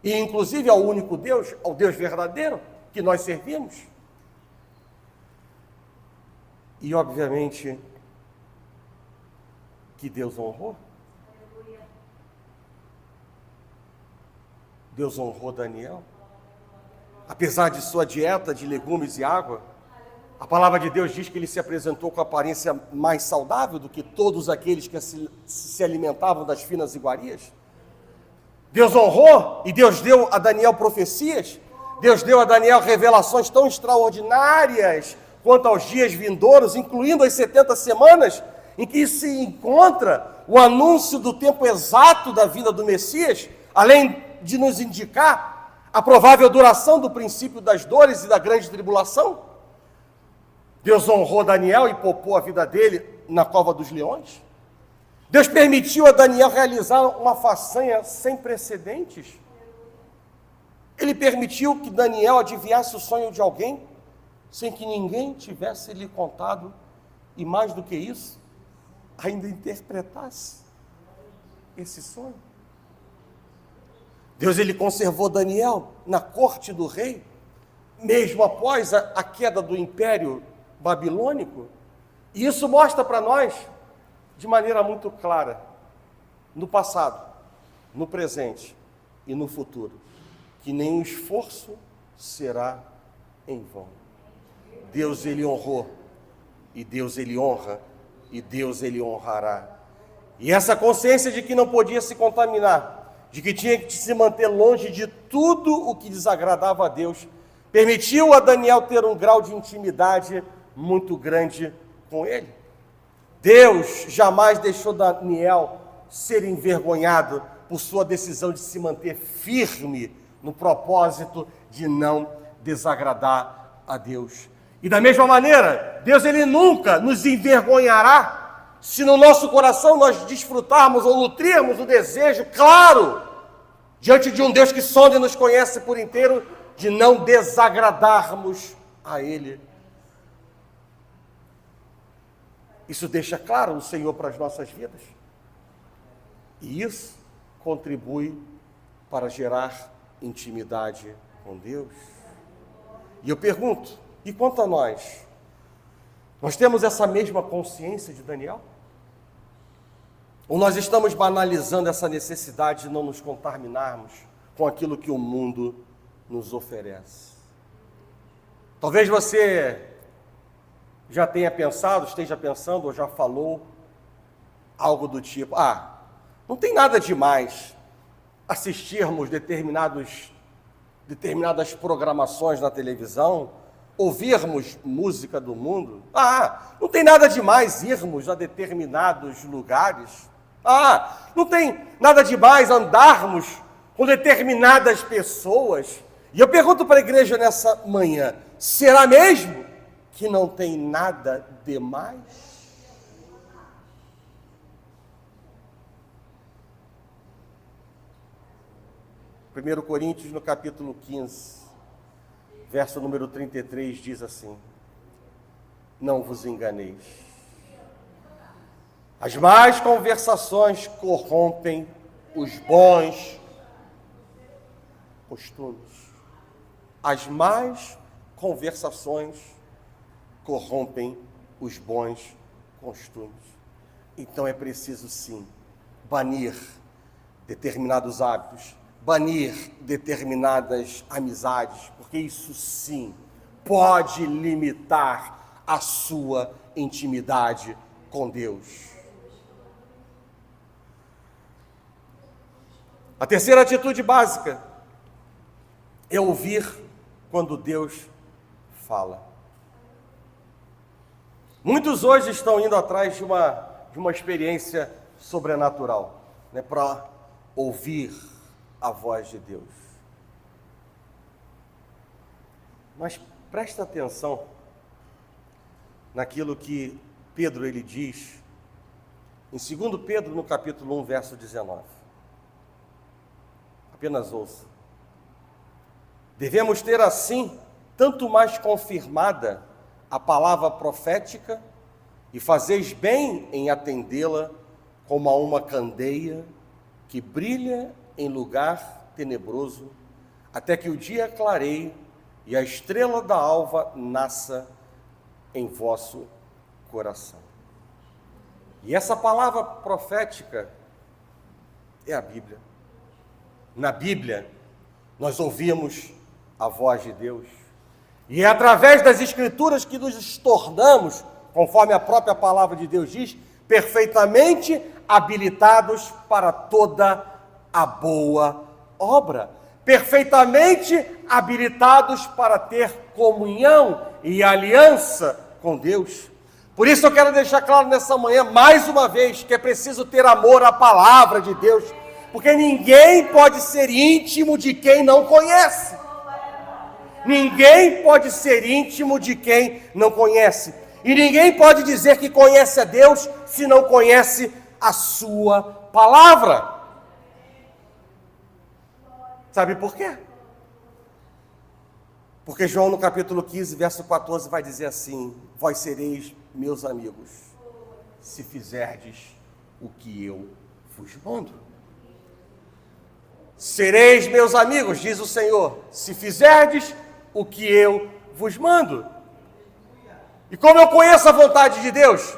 e inclusive ao único Deus, ao Deus verdadeiro que nós servimos. E obviamente que Deus honrou. Deus honrou Daniel. Apesar de sua dieta de legumes e água, a palavra de Deus diz que ele se apresentou com aparência mais saudável do que todos aqueles que se alimentavam das finas iguarias. Deus honrou e Deus deu a Daniel profecias. Deus deu a Daniel revelações tão extraordinárias quanto aos dias vindouros, incluindo as 70 semanas, em que se encontra o anúncio do tempo exato da vinda do Messias, além de nos indicar a provável duração do princípio das dores e da grande tribulação. Deus honrou Daniel e poupou a vida dele na cova dos leões. Deus permitiu a Daniel realizar uma façanha sem precedentes. Ele permitiu que Daniel adivinhasse o sonho de alguém, sem que ninguém tivesse lhe contado, e mais do que isso, ainda interpretasse esse sonho. Deus, ele conservou Daniel na corte do rei, mesmo após a queda do império babilônico. E isso mostra para nós, de maneira muito clara, no passado, no presente e no futuro, que nenhum esforço será em vão. Deus, ele honrou, e Deus, ele honra, e Deus, ele honrará. E essa consciência de que não podia se contaminar, de que tinha que se manter longe de tudo o que desagradava a Deus, permitiu a Daniel ter um grau de intimidade muito grande com ele. Deus jamais deixou Daniel ser envergonhado por sua decisão de se manter firme no propósito de não desagradar a Deus. E da mesma maneira, Deus, ele nunca nos envergonhará se no nosso coração nós desfrutarmos ou nutrirmos o desejo, claro, diante de um Deus que sonda e nos conhece por inteiro, de não desagradarmos a Ele. Isso deixa claro o Senhor para as nossas vidas. E isso contribui para gerar intimidade com Deus. E eu pergunto, e quanto a nós? Nós temos essa mesma consciência de Daniel? Ou nós estamos banalizando essa necessidade de não nos contaminarmos com aquilo que o mundo nos oferece? Talvez você já tenha pensado, esteja pensando ou já falou algo do tipo: não tem nada demais assistirmos determinadas programações na televisão, ouvirmos música do mundo. Não tem nada demais irmos a determinados lugares. Não tem nada demais andarmos com determinadas pessoas. E eu pergunto para a igreja nessa manhã: será mesmo que não tem nada demais? Primeiro Coríntios, no capítulo 15, verso número 33, diz assim: não vos enganeis, As más conversações corrompem os bons costumes. As más conversações corrompem os bons costumes. Então é preciso, sim, banir determinados hábitos, banir determinadas amizades, porque isso, sim, pode limitar a sua intimidade com Deus. A terceira atitude básica é ouvir quando Deus fala. Muitos hoje estão indo atrás de uma experiência sobrenatural, né, para ouvir a voz de Deus. Mas presta atenção naquilo que Pedro ele diz em 2 Pedro, no capítulo 1, verso 19. Apenas ouça. Devemos ter assim, tanto mais confirmada a palavra profética, e fazeis bem em atendê-la como a uma candeia que brilha em lugar tenebroso, até que o dia clareie e a estrela da alva nasça em vosso coração. E essa palavra profética é a Bíblia. Na Bíblia, nós ouvimos a voz de Deus. E é através das Escrituras que nos tornamos, conforme a própria palavra de Deus diz, perfeitamente habilitados para toda a boa obra. Perfeitamente habilitados para ter comunhão e aliança com Deus. Por isso eu quero deixar claro nessa manhã, mais uma vez, que é preciso ter amor à palavra de Deus, porque ninguém pode ser íntimo de quem não conhece. Ninguém pode ser íntimo de quem não conhece. E ninguém pode dizer que conhece a Deus se não conhece a sua palavra. Sabe por quê? Porque João no capítulo 15, verso 14 vai dizer assim: vós sereis meus amigos, se fizerdes o que eu vos mando. Sereis meus amigos, diz o Senhor, se fizerdes o que eu vos mando. E como eu conheço a vontade de Deus?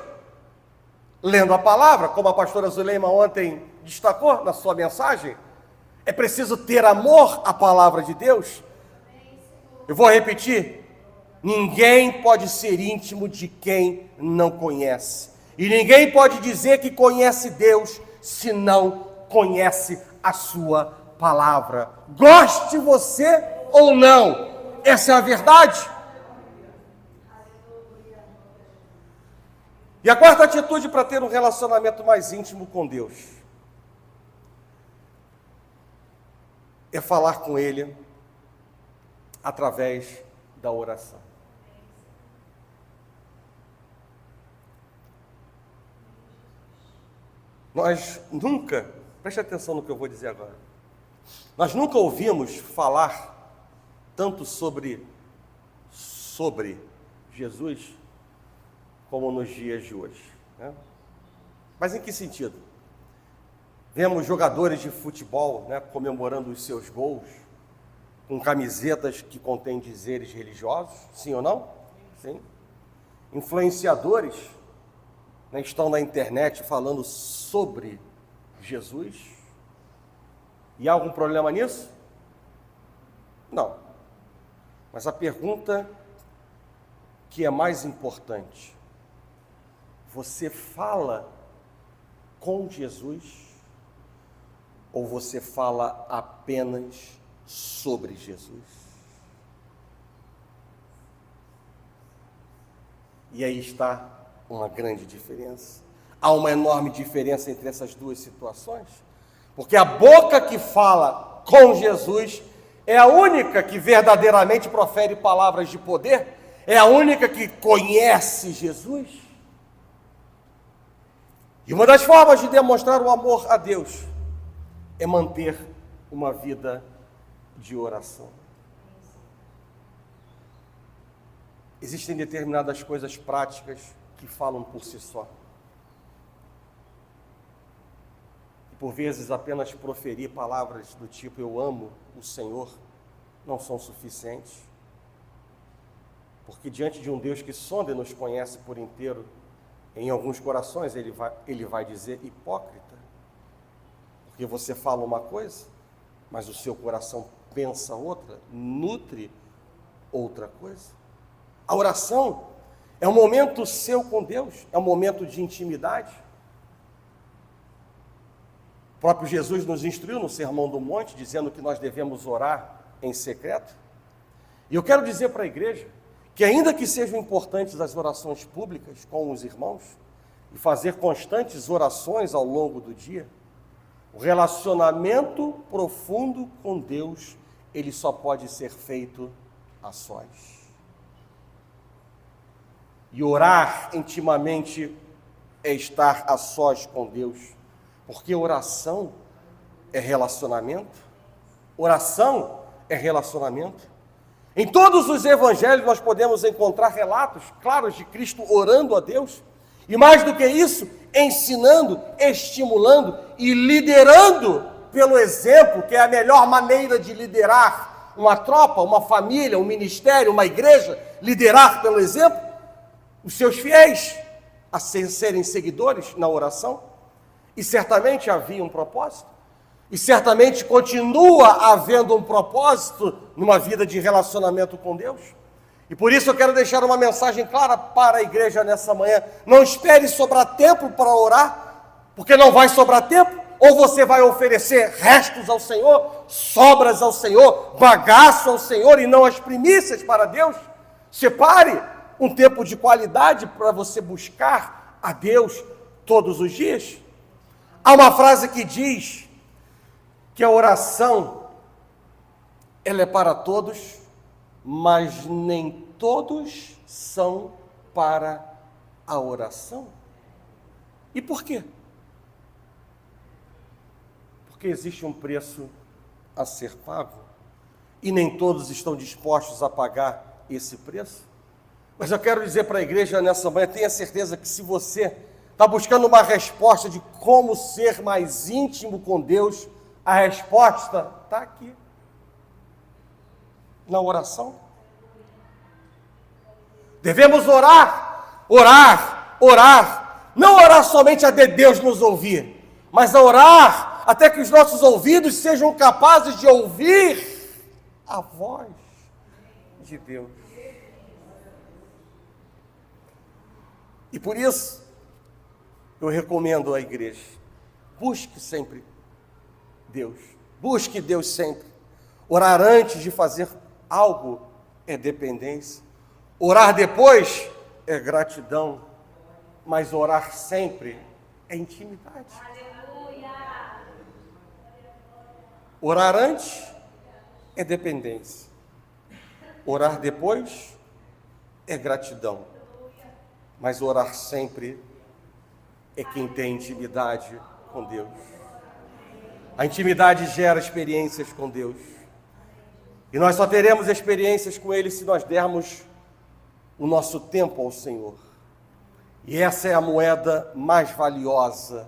Lendo a palavra, como a pastora Zuleima ontem destacou na sua mensagem. É preciso ter amor à palavra de Deus. Eu vou repetir: ninguém pode ser íntimo de quem não conhece. E ninguém pode dizer que conhece Deus se não conhece a sua palavra. Goste você ou não, essa é a verdade. E a quarta atitude para ter um relacionamento mais íntimo com Deus é falar com Ele através da oração. Nós nunca, preste atenção no que eu vou dizer agora, nós nunca ouvimos falar tanto sobre Jesus como nos dias de hoje, né? Mas em que sentido? Vemos jogadores de futebol, né, comemorando os seus gols com camisetas que contêm dizeres religiosos, sim ou não? Sim. Influenciadores, né, estão na internet falando sobre Jesus. E há algum problema nisso? Não. Mas a pergunta que é mais importante: você fala com Jesus ou você fala apenas sobre Jesus? E aí está uma grande diferença. Há uma enorme diferença entre essas duas situações, porque a boca que fala com Jesus é a única que verdadeiramente profere palavras de poder, é a única que conhece Jesus. E uma das formas de demonstrar o amor a Deus é manter uma vida de oração. Existem determinadas coisas práticas que falam por si só. por vezes apenas proferir palavras do tipo eu amo o Senhor não são suficientes. Porque diante de um Deus que sonda e nos conhece por inteiro, em alguns corações ele vai dizer hipócrita. Porque você fala uma coisa, mas o seu coração pensa outra, nutre outra coisa. A oração é um momento seu com Deus, é um momento de intimidade. O próprio Jesus nos instruiu no Sermão do Monte, dizendo que nós devemos orar em secreto. E eu quero dizer para a igreja que ainda que sejam importantes as orações públicas com os irmãos, e fazer constantes orações ao longo do dia, o relacionamento profundo com Deus, ele só pode ser feito a sós. E orar intimamente é estar a sós com Deus, porque oração é relacionamento. Oração é relacionamento. Em todos os evangelhos nós podemos encontrar relatos claros de Cristo orando a Deus, e mais do que isso, ensinando, estimulando e liderando pelo exemplo, que é a melhor maneira de liderar uma tropa, uma família, um ministério, uma igreja, liderar pelo exemplo, os seus fiéis a serem seguidores na oração. E certamente havia um propósito, e certamente continua havendo um propósito numa vida de relacionamento com Deus. E por isso eu quero deixar uma mensagem clara para a igreja nessa manhã. Não espere sobrar tempo para orar, porque não vai sobrar tempo. Ou você vai oferecer restos ao Senhor, sobras ao Senhor, bagaço ao Senhor e não as primícias para Deus. Separe um tempo de qualidade para você buscar a Deus todos os dias. Há uma frase que diz que a oração, ela é para todos, mas nem todos são para a oração. E por quê? Porque existe um preço a ser pago, e nem todos estão dispostos a pagar esse preço. Mas eu quero dizer para a igreja nessa manhã, tenha certeza que se você está buscando uma resposta de como ser mais íntimo com Deus, a resposta está aqui, na oração. Devemos orar, orar, orar, não orar somente a Deus nos ouvir, mas a orar até que os nossos ouvidos sejam capazes de ouvir a voz de Deus. E por isso, eu recomendo à igreja, busque sempre Deus, busque Deus sempre. Orar antes de fazer algo é dependência, orar depois é gratidão, mas orar sempre é intimidade. Orar antes é dependência, orar depois é gratidão, mas orar sempre é quem tem intimidade com Deus. A intimidade gera experiências com Deus. E nós só teremos experiências com Ele se nós dermos o nosso tempo ao Senhor. E essa é a moeda mais valiosa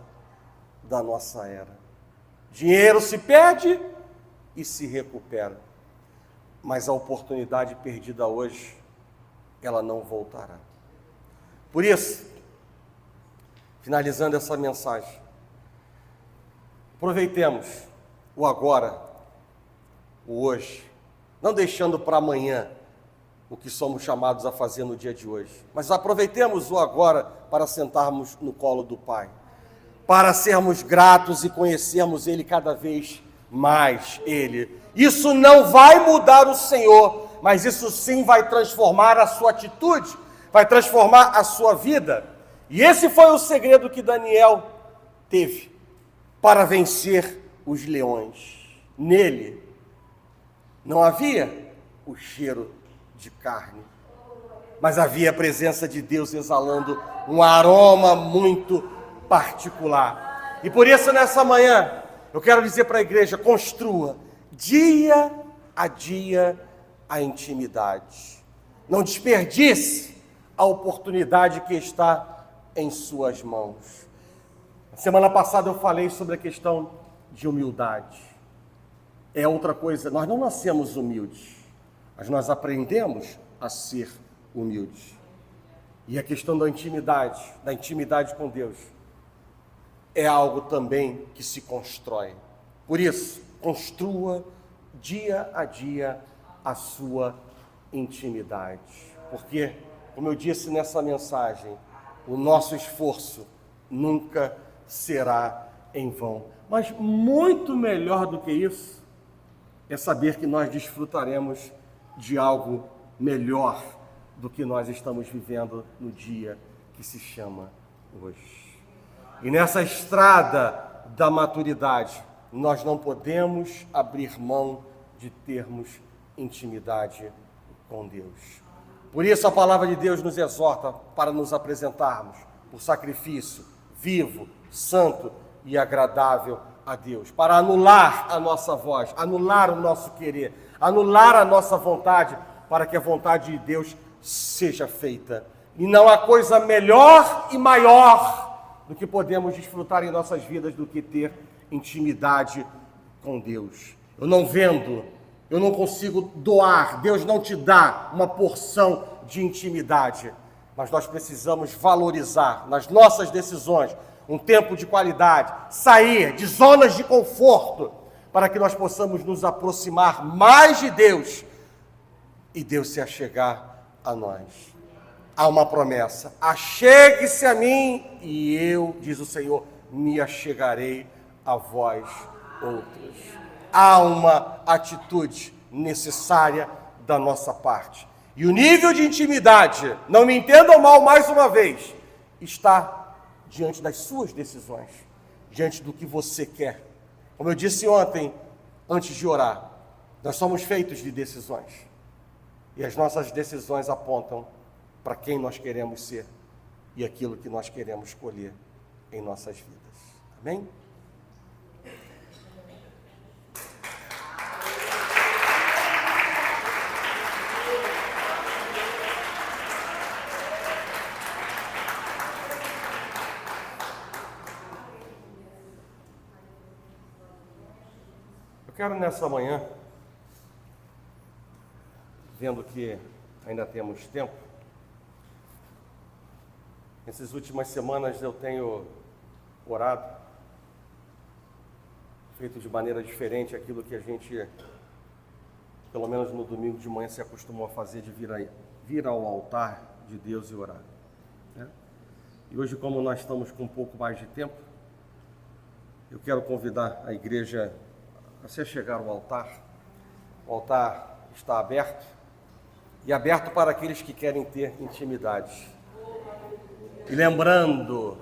da nossa era. Dinheiro se perde e se recupera. Mas a oportunidade perdida hoje, ela não voltará. Por isso, finalizando essa mensagem, aproveitemos o agora, o hoje, não deixando para amanhã o que somos chamados a fazer no dia de hoje, mas aproveitemos o agora para sentarmos no colo do Pai, para sermos gratos e conhecermos Ele cada vez mais Ele. Isso não vai mudar o Senhor, mas isso sim vai transformar a sua atitude, vai transformar a sua vida. E esse foi o segredo que Daniel teve para vencer os leões. Nele não havia o cheiro de carne, mas havia a presença de Deus exalando um aroma muito particular. E por isso nessa manhã eu quero dizer para a igreja, construa dia a dia a intimidade. Não desperdice a oportunidade que está em suas mãos. Semana passada eu falei sobre a questão de humildade. É outra coisa, nós não nascemos humildes, mas nós aprendemos a ser humildes. E a questão da intimidade com Deus, é algo também que se constrói. Por isso, construa dia a dia a sua intimidade. Porque, como eu disse nessa mensagem, o nosso esforço nunca será em vão. Mas muito melhor do que isso, é saber que nós desfrutaremos de algo melhor do que nós estamos vivendo no dia que se chama hoje. E nessa estrada da maturidade, nós não podemos abrir mão de termos intimidade com Deus. Por isso a palavra de Deus nos exorta para nos apresentarmos por sacrifício vivo, santo e agradável a Deus, para anular a nossa voz, anular o nosso querer, anular a nossa vontade, para que a vontade de Deus seja feita. E não há coisa melhor e maior do que podemos desfrutar em nossas vidas do que ter intimidade com Deus. Eu não vendo, eu não consigo doar, Deus não te dá uma porção de intimidade, mas nós precisamos valorizar nas nossas decisões um tempo de qualidade, sair de zonas de conforto, para que nós possamos nos aproximar mais de Deus e Deus se achegar a nós. Há uma promessa: achegue-se a mim e eu, diz o Senhor, me achegarei a vós outros. Há uma atitude necessária da nossa parte. E o nível de intimidade, não me entendam mal mais uma vez, está diante das suas decisões, diante do que você quer. Como eu disse ontem, antes de orar, nós somos feitos de decisões. E as nossas decisões apontam para quem nós queremos ser e aquilo que nós queremos escolher em nossas vidas. Amém? Eu quero nessa manhã, vendo que ainda temos tempo, nessas últimas semanas eu tenho orado, feito de maneira diferente aquilo que a gente, pelo menos no domingo de manhã, se acostumou a fazer, de vir ao altar de Deus e orar, né? E hoje, como nós estamos com um pouco mais de tempo, eu quero convidar a igreja a se chegar ao altar. O altar está aberto, e aberto para aqueles que querem ter intimidade. E lembrando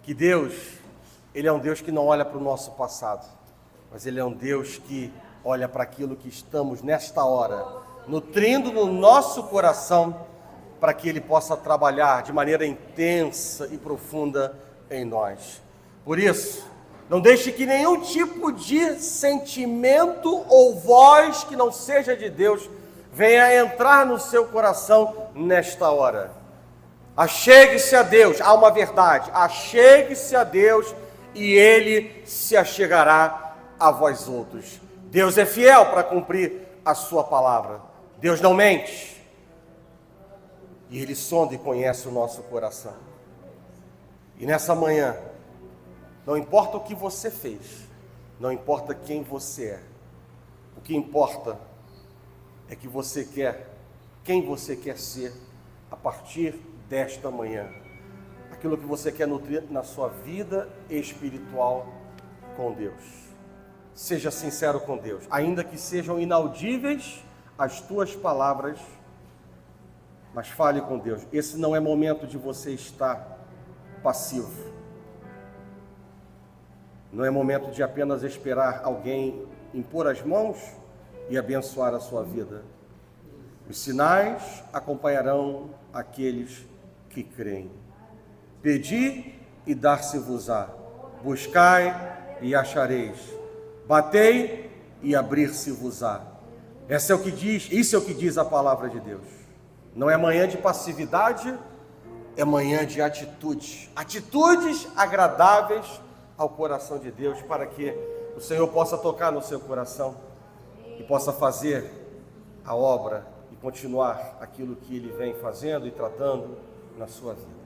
que Deus, Ele é um Deus que não olha para o nosso passado, mas Ele é um Deus que olha para aquilo que estamos nesta hora, nutrindo no nosso coração, para que Ele possa trabalhar de maneira intensa e profunda em nós. Por isso, não deixe que nenhum tipo de sentimento ou voz que não seja de Deus venha entrar no seu coração nesta hora. Achegue-se a Deus, há uma verdade, achegue-se a Deus e Ele se achegará a vós outros. Deus é fiel para cumprir a sua palavra. Deus não mente. E Ele sonda e conhece o nosso coração. E nessa manhã, não importa o que você fez, não importa quem você é, o que importa é que você quer, quem você quer ser a partir desta manhã, aquilo que você quer nutrir na sua vida espiritual com Deus. Seja sincero com Deus, ainda que sejam inaudíveis as tuas palavras, mas fale com Deus. Esse não é momento de você estar passivo. Não é momento de apenas esperar alguém impor as mãos e abençoar a sua vida. Os sinais acompanharão aqueles que creem. Pedi e dar-se-vos-á. Buscai e achareis. Batei e abrir-se-vos-á. Isso é o que diz a palavra de Deus. Não é manhã de passividade, é manhã de atitudes, atitudes agradáveis ao coração de Deus, para que o Senhor possa tocar no seu coração e possa fazer a obra e continuar aquilo que Ele vem fazendo e tratando na sua vida.